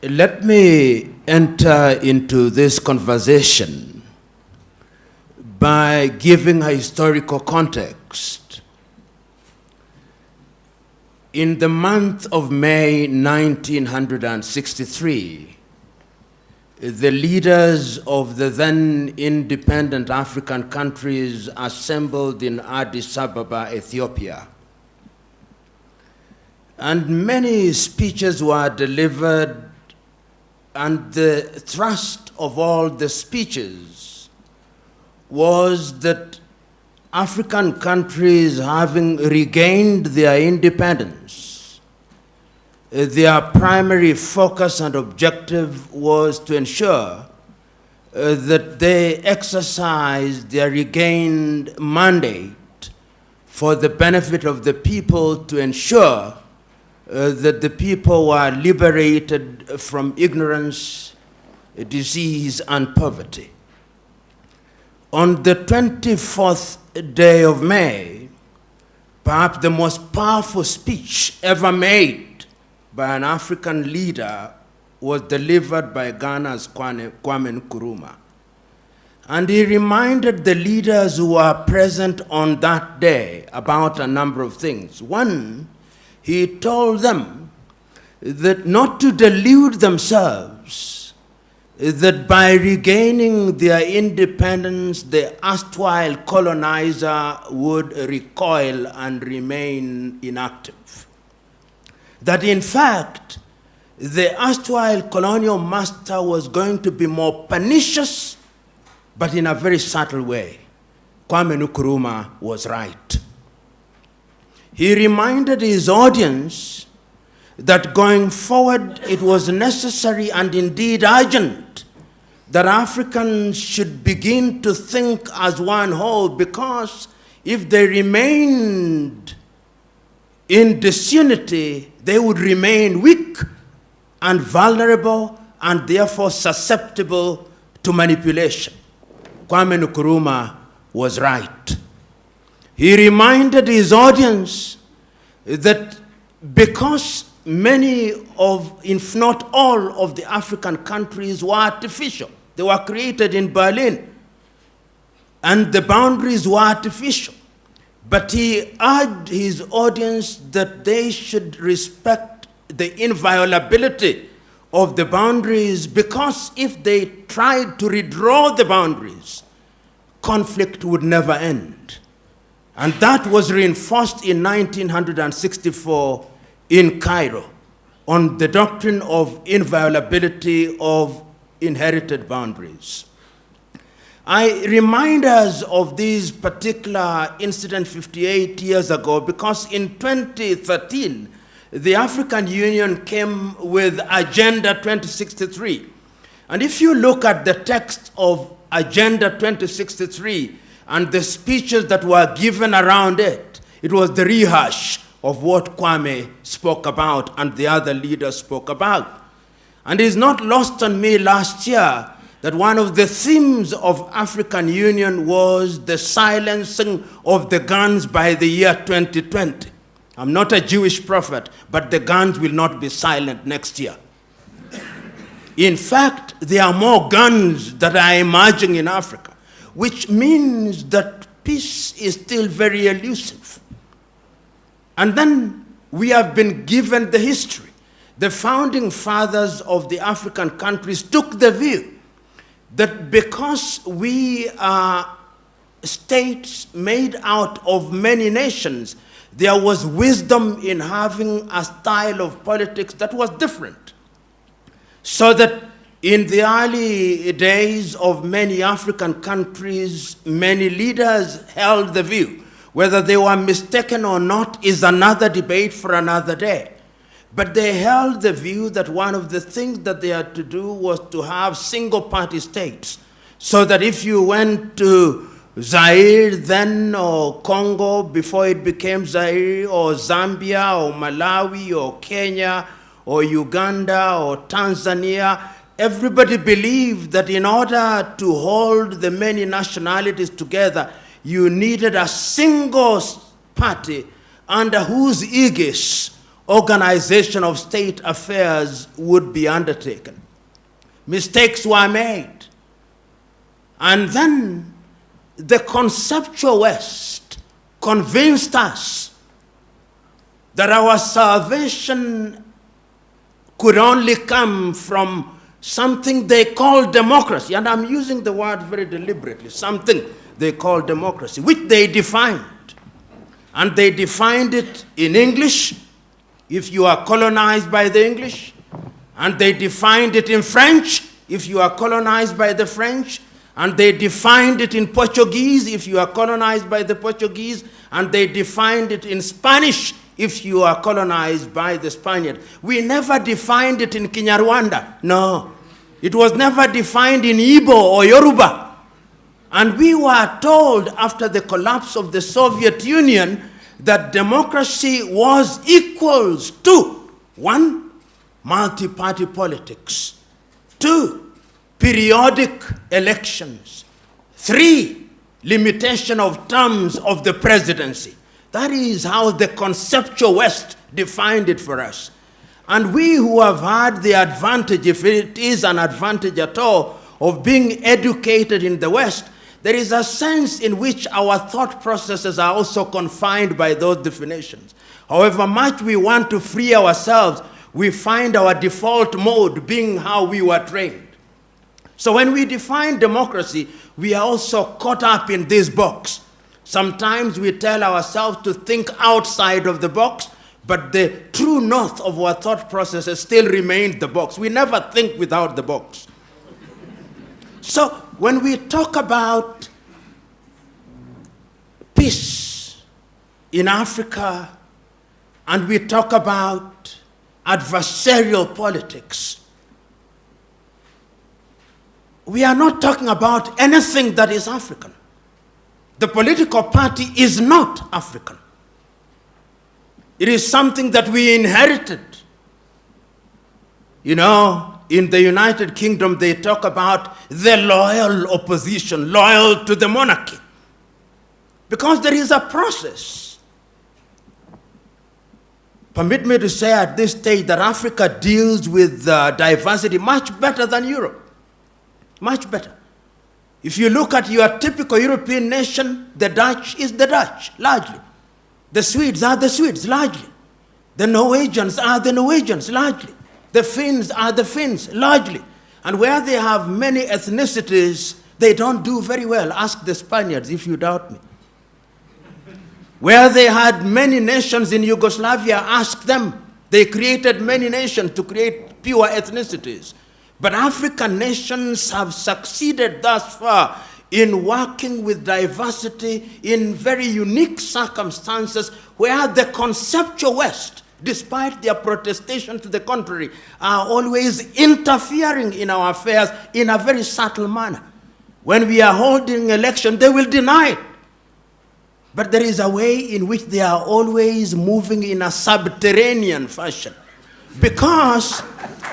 Let me enter into this conversation by giving a historical context. In the month of May 1963, the leaders of the then independent African countries assembled in Addis Ababa, Ethiopia. And many speeches were delivered, and the thrust of all the speeches was that African countries, having regained their independence, their primary focus and objective was to ensure that they exercised their regained mandate for the benefit of the people, to ensure that the people were liberated from ignorance, disease, and poverty. On the 24th day of May, perhaps the most powerful speech ever made by an African leader was delivered by Ghana's Kwame Nkrumah. And he reminded the leaders who were present on that day about a number of things. One, he told them that not to delude themselves, that by regaining their independence, the erstwhile colonizer would recoil and remain inactive. That in fact, the erstwhile colonial master was going to be more pernicious, but in a very subtle way. Kwame Nkrumah was right. He reminded his audience that going forward it was necessary and indeed urgent that Africans should begin to think as one whole, because if they remained in disunity, they would remain weak and vulnerable and therefore susceptible to manipulation. Kwame Nkrumah was right. He reminded his audience that because many of, if not all, of the African countries were artificial, they were created in Berlin, and the boundaries were artificial, but he urged his audience that they should respect the inviolability of the boundaries, because if they tried to redraw the boundaries, conflict would never end. And that was reinforced in 1964 in Cairo on the doctrine of inviolability of inherited boundaries. I remind us of this particular incident 58 years ago because in 2013, the African Union came with Agenda 2063. And if you look at the text of Agenda 2063, and the speeches that were given around it, it was the rehash of what Kwame spoke about and the other leaders spoke about. And it's not lost on me last year that one of the themes of African Union was the silencing of the guns by the year 2020. I'm not a Jewish prophet, but the guns will not be silent next year. In fact, there are more guns that are emerging in Africa, which means that peace is still very elusive. And then we have been given the history. The founding fathers of the African countries took the view that because we are states made out of many nations, there was wisdom in having a style of politics that was different. So that in the early days of many African countries, many leaders held the view. Whether they were mistaken or not is another debate for another day. But they held the view that one of the things that they had to do was to have single-party states, so that if you went to Zaire then, or Congo before it became Zaire, or Zambia, or Malawi, or Kenya, or Uganda, or Tanzania, everybody believed that in order to hold the many nationalities together, you needed a single party under whose aegis organization of state affairs would be undertaken. Mistakes were made. And then the conceptual West convinced us that our salvation could only come from something they call democracy. And I'm using the word very deliberately, something they call democracy, which they defined. And they defined it in English, if you are colonized by the English. And they defined it in French, if you are colonized by the French. And they defined it in Portuguese, if you are colonized by the Portuguese. And they defined it in Spanish, if you are colonized by the Spaniard. We never defined it in Kinyarwanda. No. It was never defined in Igbo or Yoruba. And we were told after the collapse of the Soviet Union that democracy was equals to 1, multi-party politics, 2, periodic elections, 3, limitation of terms of the presidency. That is how the conceptual West defined it for us. And we who have had the advantage, if it is an advantage at all, of being educated in the West, there is a sense in which our thought processes are also confined by those definitions. However much we want to free ourselves, we find our default mode being how we were trained. So when we define democracy, we are also caught up in this box. Sometimes we tell ourselves to think outside of the box, but the true north of our thought processes still remains the box. We never think without the box. So when we talk about peace in Africa, and we talk about adversarial politics, we are not talking about anything that is African. The political party is not African. It is something that we inherited. You know, in the United Kingdom, they talk about the loyal opposition, loyal to the monarchy. Because there is a process. Permit me to say at this stage that Africa deals with diversity much better than Europe. Much better. If you look at your typical European nation, the Dutch is the Dutch, largely. The Swedes are the Swedes, largely. The Norwegians are the Norwegians, largely. The Finns are the Finns, largely. And where they have many ethnicities, they don't do very well. Ask the Spaniards if you doubt me. Where they had many nations in Yugoslavia, ask them. They created many nations to create pure ethnicities. But African nations have succeeded thus far in working with diversity in very unique circumstances where the conceptual West, despite their protestation to the contrary, are always interfering in our affairs in a very subtle manner. When we are holding election, they will deny it. But there is a way in which they are always moving in a subterranean fashion. Because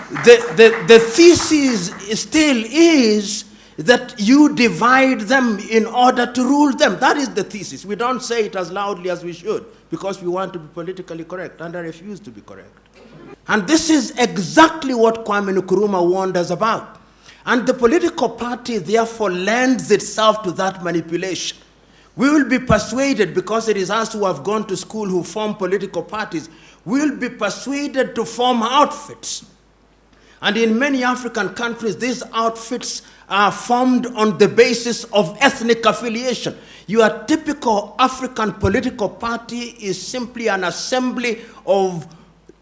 the thesis still is that you divide them in order to rule them. That is the thesis. We don't say it as loudly as we should because we want to be politically correct, and I refuse to be correct. And this is exactly what Kwame Nkrumah warned us about. And the political party therefore lends itself to that manipulation. We will be persuaded, because it is us who have gone to school who form political parties, we will be persuaded to form outfits. And in many African countries, these outfits are formed on the basis of ethnic affiliation. Your typical African political party is simply an assembly of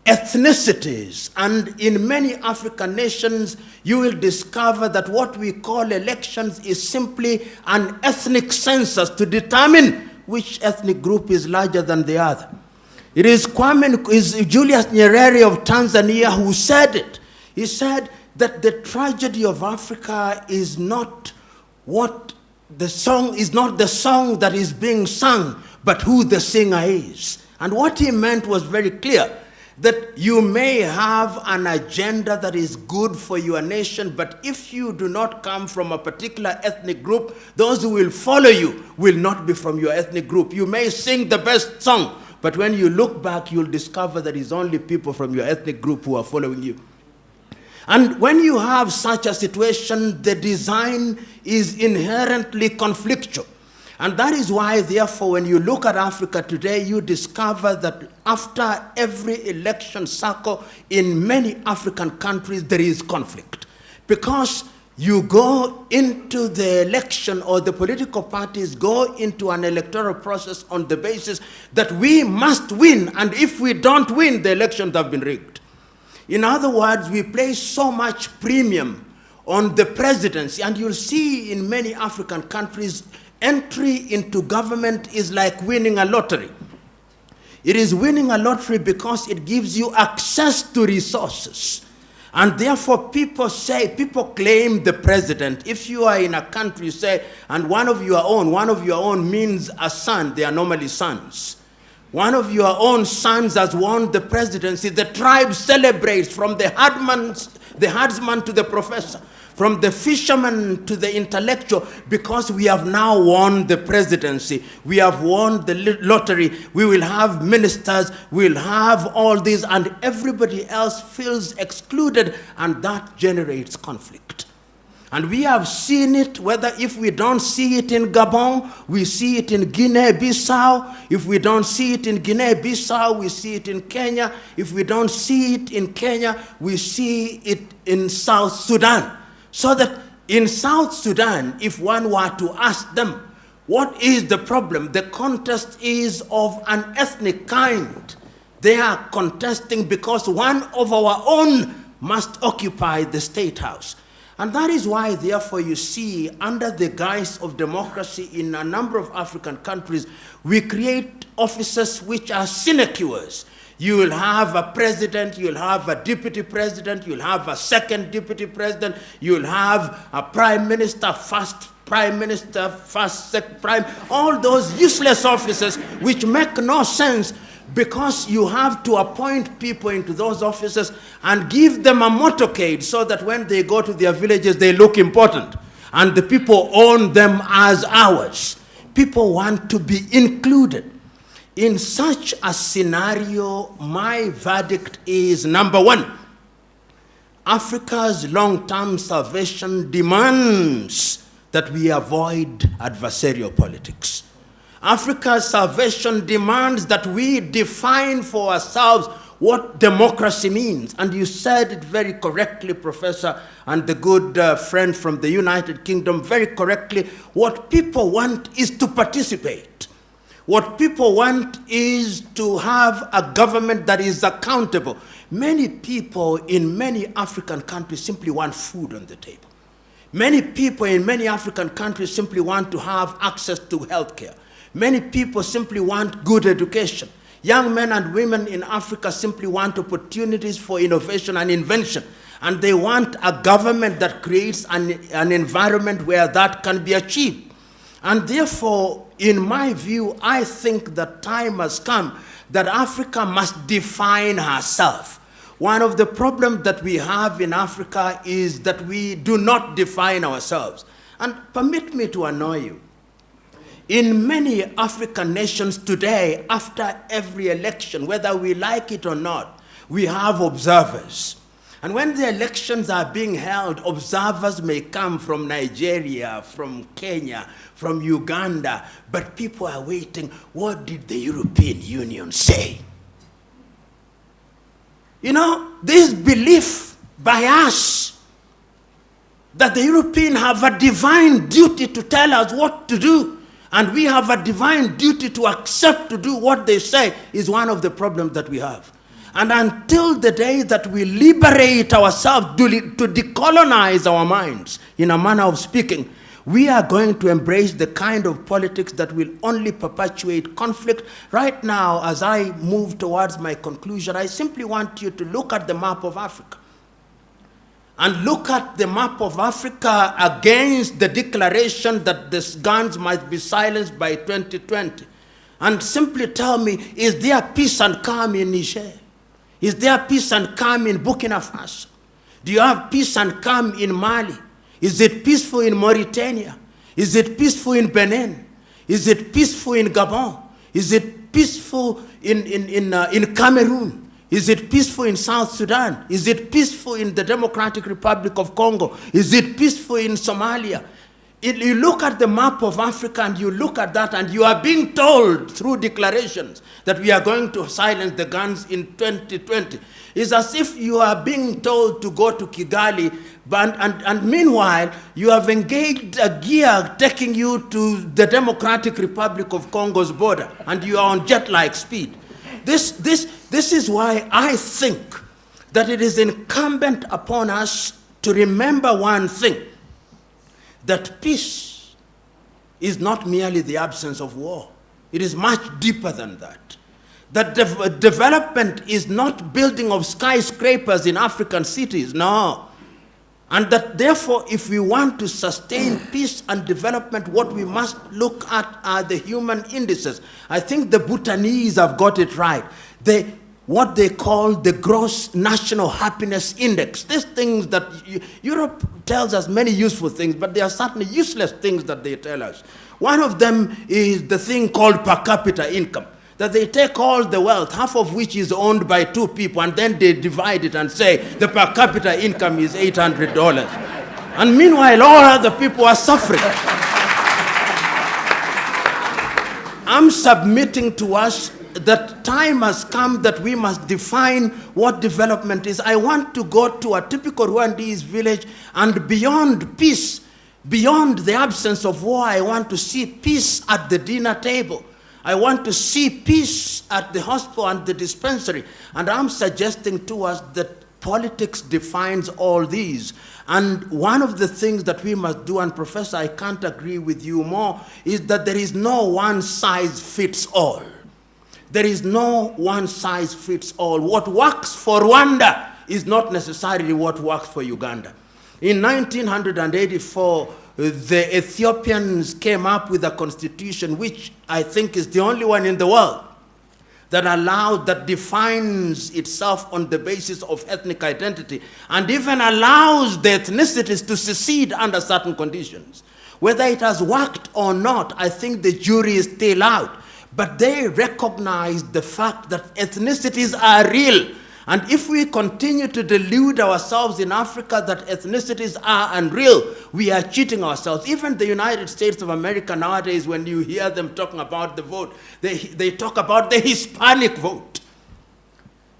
ethnicities. And in many African nations, you will discover that what we call elections is simply an ethnic census to determine which ethnic group is larger than the other. It is Julius Nyerere of Tanzania who said it. He said that the tragedy of Africa is not what the song is, not the song that is being sung, but who the singer is. And what he meant was very clear, that you may have an agenda that is good for your nation, but if you do not come from a particular ethnic group, those who will follow you will not be from your ethnic group. You may sing the best song, but when you look back, you'll discover that it's only people from your ethnic group who are following you. And when you have such a situation, the design is inherently conflictual. And that is why, therefore, when you look at Africa today, you discover that after every election cycle in many African countries, there is conflict. Because you go into the election, or the political parties go into an electoral process on the basis that we must win, and if we don't win, the elections have been rigged. In other words, we place so much premium on the presidency, and you'll see in many African countries, entry into government is like winning a lottery. It is winning a lottery because it gives you access to resources. And therefore, people claim the president. If you are in a country, say, and one of your own means a son, they are normally sons. One of your own sons has won the presidency. The tribe celebrates, from the herdsman to the professor, from the fisherman to the intellectual, because we have now won the presidency. We have won the lottery. We will have ministers. We will have all these, and everybody else feels excluded, and that generates conflict. And we have seen it, whether if we don't see it in Gabon, we see it in Guinea-Bissau. If we don't see it in Guinea-Bissau, we see it in Kenya. If we don't see it in Kenya, we see it in South Sudan. So that in South Sudan, if one were to ask them, what is the problem? The contest is of an ethnic kind. They are contesting because one of our own must occupy the state house. And that is why, therefore, you see, under the guise of democracy in a number of African countries, we create offices which are sinecures. You will have a president, you'll have a deputy president, you'll have a second deputy president, you'll have a prime minister, first prime minister, first second prime, all those useless offices which make no sense, because you have to appoint people into those offices and give them a motorcade so that when they go to their villages, they look important. And the people own them as ours. People want to be included. In such a scenario, my verdict is, number one, Africa's long-term salvation demands that we avoid adversarial politics. Africa's salvation demands that we define for ourselves what democracy means. And you said it very correctly, Professor, and the good friend from the United Kingdom, very correctly. What people want is to participate. What people want is to have a government that is accountable. Many people in many African countries simply want food on the table. Many people in many African countries simply want to have access to health care. Many people simply want good education. Young men and women in Africa simply want opportunities for innovation and invention. And they want a government that creates an environment where that can be achieved. And therefore, in my view, I think that time has come that Africa must define herself. One of the problems that we have in Africa is that we do not define ourselves. And permit me to annoy you. In many African nations today, after every election, whether we like it or not, we have observers. And when the elections are being held, observers may come from Nigeria, from Kenya, from Uganda, but people are waiting. What did the European Union say? You know, this belief by us that the Europeans have a divine duty to tell us what to do, and we have a divine duty to accept to do what they say, is one of the problems that we have. And until the day that we liberate ourselves to decolonize our minds, in a manner of speaking, we are going to embrace the kind of politics that will only perpetuate conflict. Right now, as I move towards my conclusion, I simply want you to look at the map of Africa. And look at the map of Africa against the declaration that the guns might be silenced by 2020. And simply tell me, is there peace and calm in Niger? Is there peace and calm in Burkina Faso? Do you have peace and calm in Mali? Is it peaceful in Mauritania? Is it peaceful in Benin? Is it peaceful in Gabon? Is it peaceful in Cameroon? Is it peaceful in South Sudan? Is it peaceful in the Democratic Republic of Congo? Is it peaceful in Somalia? You look at the map of Africa and you look at that, and you are being told through declarations that we are going to silence the guns in 2020. It's as if you are being told to go to Kigali, and meanwhile, you have engaged a gear taking you to the Democratic Republic of Congo's border, and you are on jet-like speed. This is why I think that it is incumbent upon us to remember one thing, that peace is not merely the absence of war. It is much deeper than that. That development is not building of skyscrapers in African cities, no. And that therefore, if we want to sustain peace and development, what we must look at are the human indices. I think the Bhutanese have got it right. What they call the gross national happiness index. These things that Europe tells us many useful things, but there are certainly useless things that they tell us. One of them is the thing called per capita income. That they take all the wealth, half of which is owned by 2 people, and then they divide it and say the per capita income is $800. And meanwhile, all other people are suffering. I'm submitting to us that time has come that we must define what development is. I want to go to a typical Rwandese village, and beyond peace, beyond the absence of war, I want to see peace at the dinner table. I want to see peace at the hospital and the dispensary. And I'm suggesting to us that politics defines all these. And one of the things that we must do, and Professor, I can't agree with you more, is that there is no one size fits all. There is no one size fits all. What works for Rwanda is not necessarily what works for Uganda. In 1984, the Ethiopians came up with a constitution which I think is the only one in the world that defines itself on the basis of ethnic identity, and even allows the ethnicities to secede under certain conditions. Whether it has worked or not, I think the jury is still out. But they recognize the fact that ethnicities are real. And if we continue to delude ourselves in Africa that ethnicities are unreal, we are cheating ourselves. Even the United States of America nowadays, when you hear them talking about the vote, they talk about the Hispanic vote.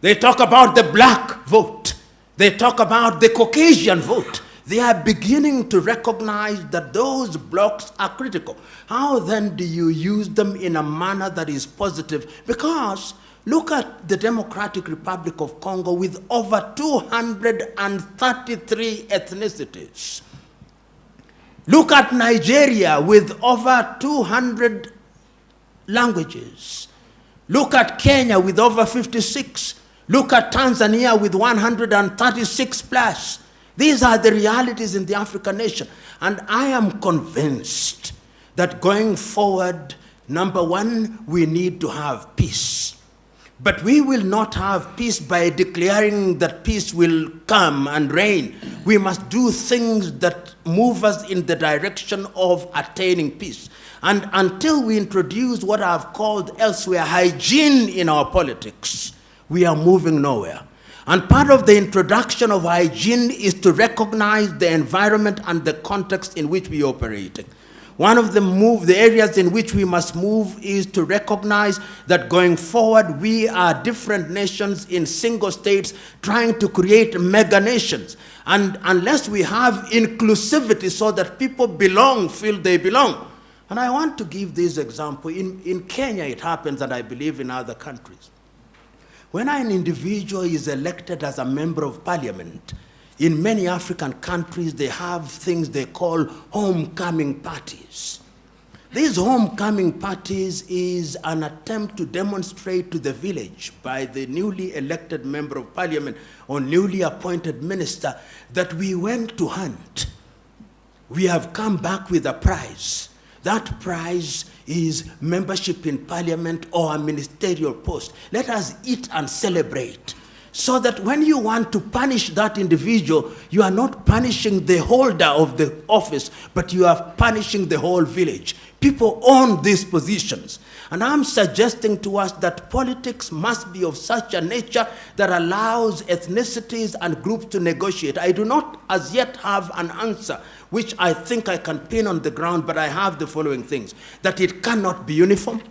They talk about the black vote. They talk about the Caucasian vote. They are beginning to recognize that those blocks are critical. How then do you use them in a manner that is positive? Because look at the Democratic Republic of Congo with over 233 ethnicities. Look at Nigeria with over 200 languages. Look at Kenya with over 56. Look at Tanzania with 136 plus. These are the realities in the African nation. And I am convinced that going forward, number one, we need to have peace. But we will not have peace by declaring that peace will come and reign. We must do things that move us in the direction of attaining peace. And until we introduce what I've called elsewhere hygiene in our politics, we are moving nowhere. And part of the introduction of hygiene is to recognize the environment and the context in which we operate. One of the areas in which we must move is to recognize that going forward, we are different nations in single states trying to create mega nations. And unless we have inclusivity so that people feel they belong. And I want to give this example. In Kenya, it happens, and I believe in other countries. When an individual is elected as a member of parliament, in many African countries, they have things they call homecoming parties. These homecoming parties is an attempt to demonstrate to the village by the newly elected member of parliament or newly appointed minister that we went to hunt. We have come back with a prize. That prize is membership in parliament or a ministerial post. Let us eat and celebrate. So that when you want to punish that individual, you are not punishing the holder of the office, but you are punishing the whole village. People own these positions. And I'm suggesting to us that politics must be of such a nature that allows ethnicities and groups to negotiate. I do not as yet have an answer, which I think I can pin on the ground, but I have the following things: that it cannot be uniform,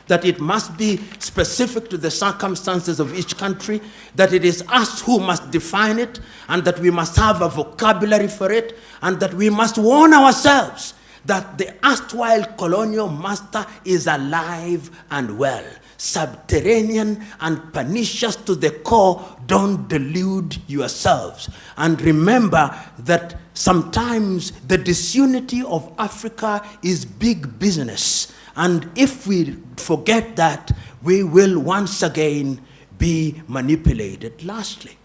that it must be specific to the circumstances of each country, that it is us who must define it, and that we must have a vocabulary for it, and that we must warn ourselves that the erstwhile colonial master is alive and well, subterranean and pernicious to the core. Don't delude yourselves. And remember that sometimes the disunity of Africa is big business. And if we forget that, we will once again be manipulated. Lastly,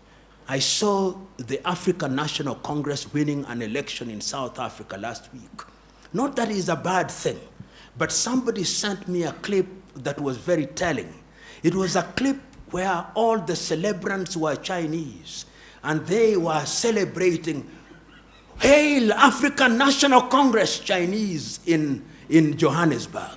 I saw the African National Congress winning an election in South Africa last week. Not that it's a bad thing, but somebody sent me a clip that was very telling. It was a clip where all the celebrants were Chinese, and they were celebrating, "Hail African National Congress," Chinese in Johannesburg.